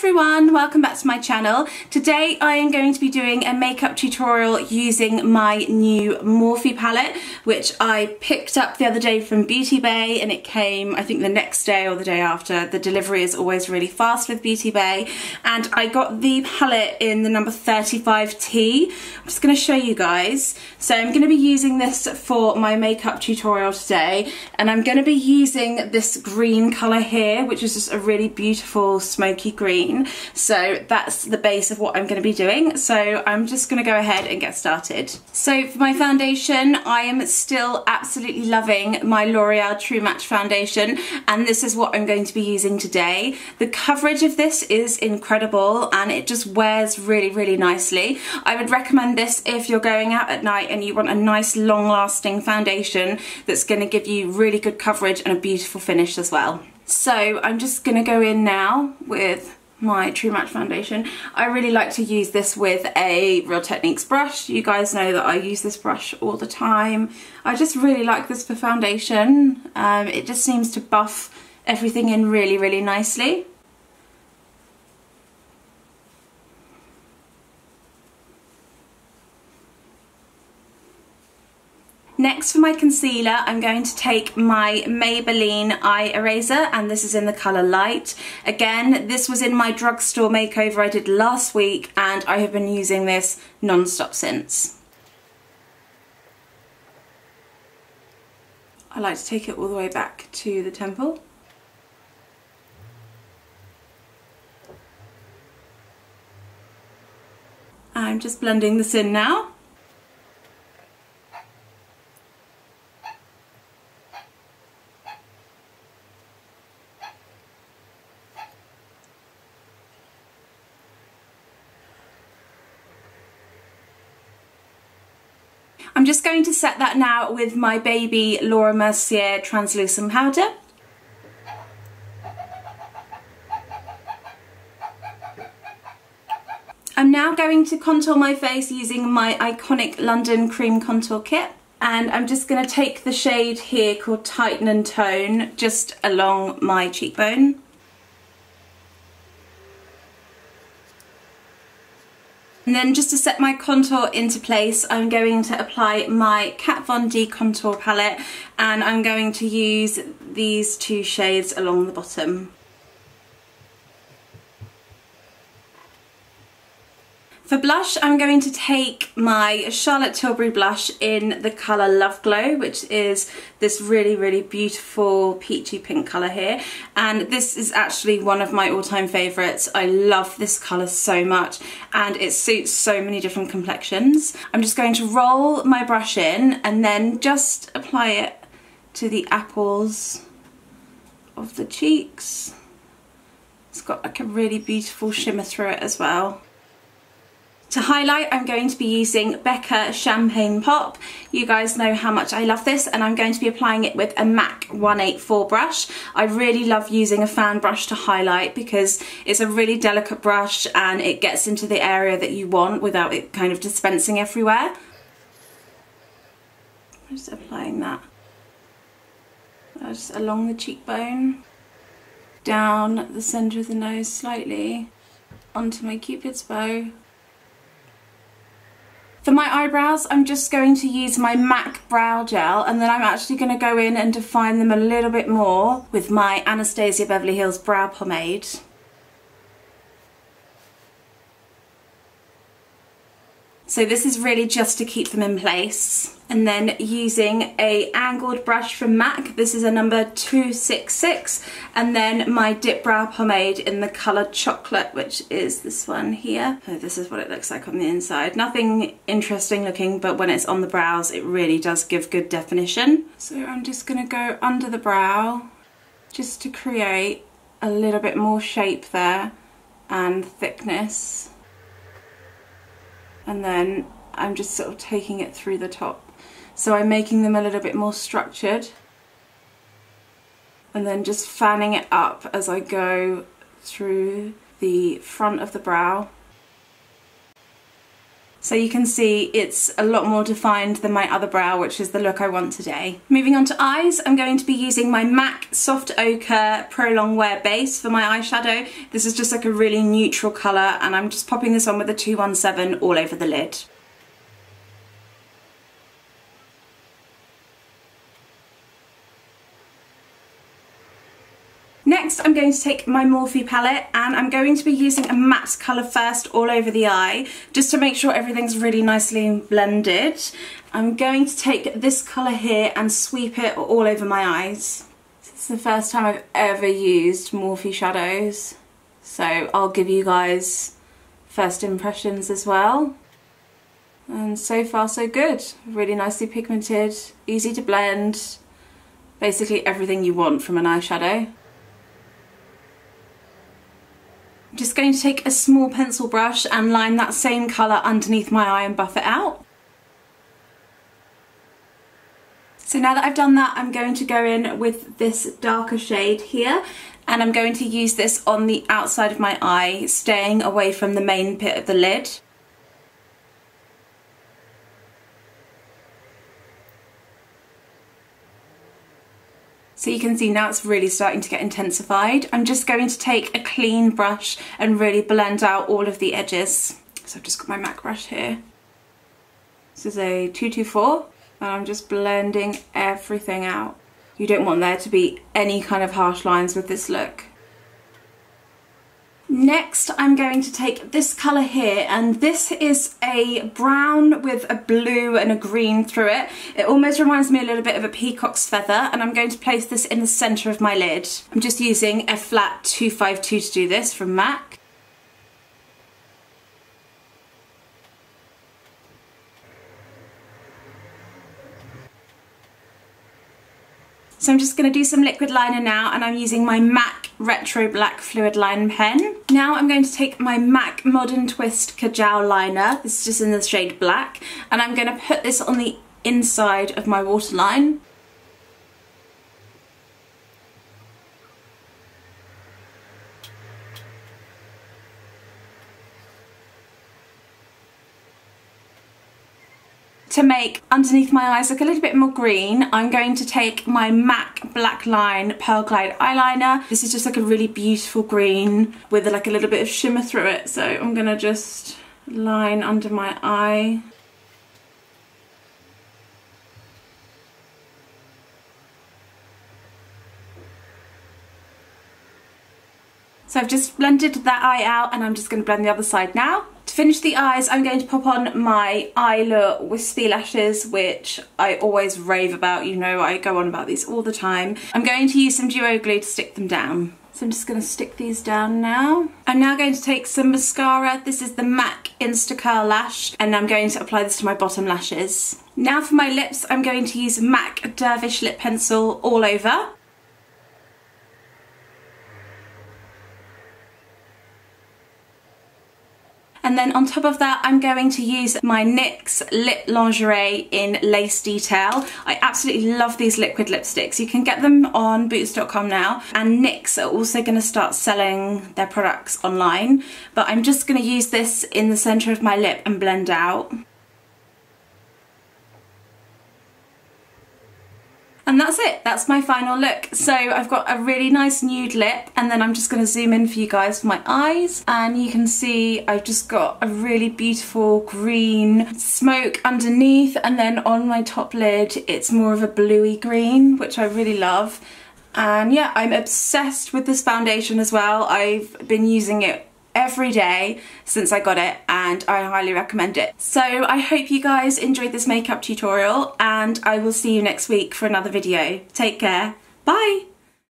everyone, welcome back to my channel. Today I am going to be doing a makeup tutorial using my new Morphe palette, which I picked up the other day from Beauty Bay, and it came I think the next day or the day after. The delivery is always really fast with Beauty Bay, and I got the palette in the number 35T. I'm just going to show you guys. So I'm going to be using this for my makeup tutorial today, and I'm going to be using this green colour here, which is just a really beautiful smoky green. So that's the base of what I'm going to be doing. So I'm just going to go ahead and get started. So for my foundation, I am still absolutely loving my L'Oreal True Match foundation, and this is what I'm going to be using today. The coverage of this is incredible and it just wears really nicely. I would recommend this if you're going out at night and you want a nice long-lasting foundation that's going to give you really good coverage and a beautiful finish as well. So I'm just going to go in now with my True Match foundation. I really like to use this with a Real Techniques brush. You guys know that I use this brush all the time. I just really like this for foundation. It just seems to buff everything in really nicely. Next, for my concealer, I'm going to take my Maybelline Eye Eraser, and this is in the colour Light. Again, this was in my drugstore makeover I did last week, and I have been using this non-stop since. I like to take it all the way back to the temple. I'm just blending this in now. I'm just going to set that now with my baby Laura Mercier translucent powder. I'm now going to contour my face using my iconic London Cream Contour Kit. And I'm just going to take the shade here called Tighten and Tone just along my cheekbone. And then just to set my contour into place, I'm going to apply my Kat Von D contour palette, and I'm going to use these two shades along the bottom. For blush, I'm going to take my Charlotte Tilbury blush in the colour Love Glow, which is this really beautiful peachy pink colour here. And this is actually one of my all-time favourites. I love this colour so much, and it suits so many different complexions. I'm just going to roll my brush in and then just apply it to the apples of the cheeks. It's got like a really beautiful shimmer through it as well. To highlight, I'm going to be using Becca Champagne Pop. You guys know how much I love this, and I'm going to be applying it with a MAC 184 brush. I really love using a fan brush to highlight because it's a really delicate brush and it gets into the area that you want without it kind of dispensing everywhere. I'm just applying that just along the cheekbone, down the centre of the nose slightly, onto my Cupid's bow. For my eyebrows, I'm just going to use my MAC Brow Gel, and then I'm actually going to go in and define them a little bit more with my Anastasia Beverly Hills Brow Pomade. So this is really just to keep them in place. And then using a angled brush from MAC, this is a number 266, and then my Dip Brow Pomade in the colour Chocolate, which is this one here. So this is what it looks like on the inside. Nothing interesting looking, but when it's on the brows, it really does give good definition. So I'm just going to go under the brow, just to create a little bit more shape there and thickness. And then I'm just sort of taking it through the top. So I'm making them a little bit more structured, and then just fanning it up as I go through the front of the brow. So you can see it's a lot more defined than my other brow, which is the look I want today. Moving on to eyes, I'm going to be using my MAC Soft Ochre Pro Longwear base for my eyeshadow. This is just like a really neutral colour, and I'm just popping this on with a 217 all over the lid. Next, I'm going to take my Morphe palette and I'm going to be using a matte colour first all over the eye, just to make sure everything's really nicely blended. I'm going to take this colour here and sweep it all over my eyes. This is the first time I've ever used Morphe shadows, so I'll give you guys first impressions as well. And so far so good. Really nicely pigmented, easy to blend, basically everything you want from an eyeshadow. I'm just going to take a small pencil brush and line that same colour underneath my eye and buff it out. So now that I've done that, I'm going to go in with this darker shade here, and I'm going to use this on the outside of my eye, staying away from the main bit of the lid. So you can see now it's really starting to get intensified. I'm just going to take a clean brush and really blend out all of the edges. So I've just got my MAC brush here. This is a 224 and I'm just blending everything out. You don't want there to be any kind of harsh lines with this look. Next, I'm going to take this colour here, and this is a brown with a blue and a green through it. It almost reminds me a little bit of a peacock's feather, and I'm going to place this in the centre of my lid. I'm just using a flat 252 to do this from MAC. So I'm just going to do some liquid liner now, and I'm using my MAC Retro Black Fluid Line pen. Now I'm going to take my MAC Modern Twist Kajal liner, this is just in the shade black, and I'm going to put this on the inside of my waterline. To make underneath my eyes look a little bit more green, I'm going to take my MAC Black Line Pearl Glide eyeliner. This is just like a really beautiful green with like a little bit of shimmer through it. So I'm gonna just line under my eye. So I've just blended that eye out, and I'm just going to blend the other side now. To finish the eyes, I'm going to pop on my Eyelure Wispy Lashes, which I always rave about. You know, I go on about these all the time. I'm going to use some Duo Glue to stick them down. So I'm just going to stick these down now. I'm now going to take some mascara. This is the MAC Insta Curl Lash, and I'm going to apply this to my bottom lashes. Now for my lips, I'm going to use MAC Dervish Lip Pencil all over. And then on top of that, I'm going to use my NYX Lip Lingerie in Lace Detail. I absolutely love these liquid lipsticks. You can get them on boots.com now, and NYX are also going to start selling their products online. But I'm just going to use this in the centre of my lip and blend out. And that's it, that's my final look. So I've got a really nice nude lip, and then I'm just going to zoom in for you guys for my eyes, and you can see I've just got a really beautiful green smoke underneath, and then on my top lid it's more of a bluey green, which I really love. And yeah, I'm obsessed with this foundation as well. I've been using it every day since I got it, and I highly recommend it. So I hope you guys enjoyed this makeup tutorial, and I will see you next week for another video. Take care. Bye!